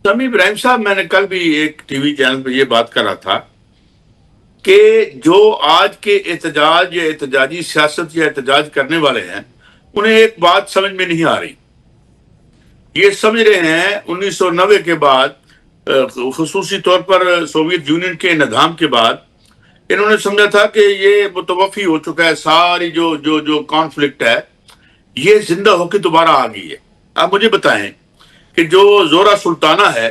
سمیع ابراہیم صاحب، میں نے کل بھی ایک ٹی وی چینل پہ یہ بات کر رہا تھا کہ جو آج کے احتجاج یا احتجاجی سیاست یا احتجاج کرنے والے ہیں، انہیں ایک بات سمجھ میں نہیں آ رہی. یہ سمجھ رہے ہیں 1990 کے بعد، خصوصی طور پر سوویت یونین کے انہدام کے بعد، انہوں نے سمجھا تھا کہ یہ متوفی ہو چکا ہے، ساری جو کانفلکٹ ہے یہ زندہ ہو کے دوبارہ آ گئی ہے. آپ مجھے بتائیں کہ جو زورا سلطانہ ہے،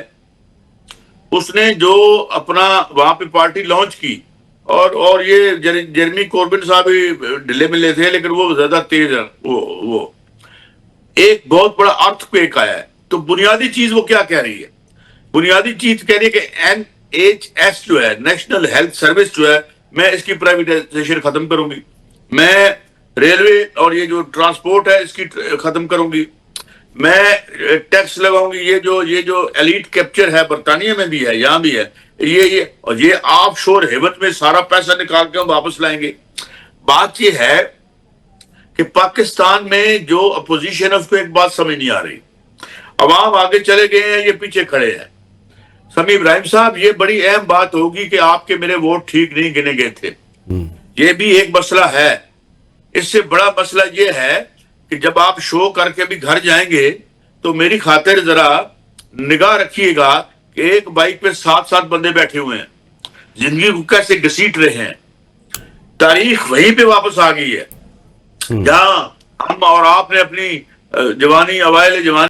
اس نے جو اپنا وہاں پہ پارٹی لانچ کی، اور یہ جیرمی کوربن صاحب بھی ڈھلے ملے تھے، لیکن وہ زیادہ تیز ہے. وہ ایک بہت بڑا ارتھ کویک آیا ہے. تو بنیادی چیز وہ کیا کہہ رہی ہے؟ بنیادی چیز کہہ رہی ہے کہ NHS جو ہے، نیشنل ہیلتھ سروس جو ہے، میں اس کی پرائیویٹائزیشن ختم کروں گی. میں ریلوے اور یہ جو ٹرانسپورٹ ہے اس کی ختم کروں گی. میں ٹیکس لگاؤں گی. یہ جو ایلیٹ کیپچر ہے، برطانیہ میں بھی ہے، یہاں بھی ہے، یہ آف شور ہیوت میں سارا پیسہ نکال کے ہم واپس لائیں گے. بات یہ ہے کہ پاکستان میں جو اپوزیشن ہے اس کو ایک بات سمجھ نہیں آ رہی. عوام آگے چلے گئے ہیں، یہ پیچھے کھڑے ہیں. سمیع ابراہیم صاحب، یہ بڑی اہم بات ہوگی کہ آپ کے میرے ووٹ ٹھیک نہیں گنے گئے تھے. یہ بھی ایک مسئلہ ہے. اس سے بڑا مسئلہ یہ ہے کہ جب آپ شو کر کے بھی گھر جائیں گے تو میری خاطر ذرا نگاہ رکھیے گا کہ ایک بائک پہ 7 بندے بیٹھے ہوئے ہیں، زندگی کو کیسے گھسیٹ رہے ہیں. تاریخ وہیں پہ واپس آ گئی ہے جہاں ہم اور آپ نے اپنی جوانی، اوائل جوانی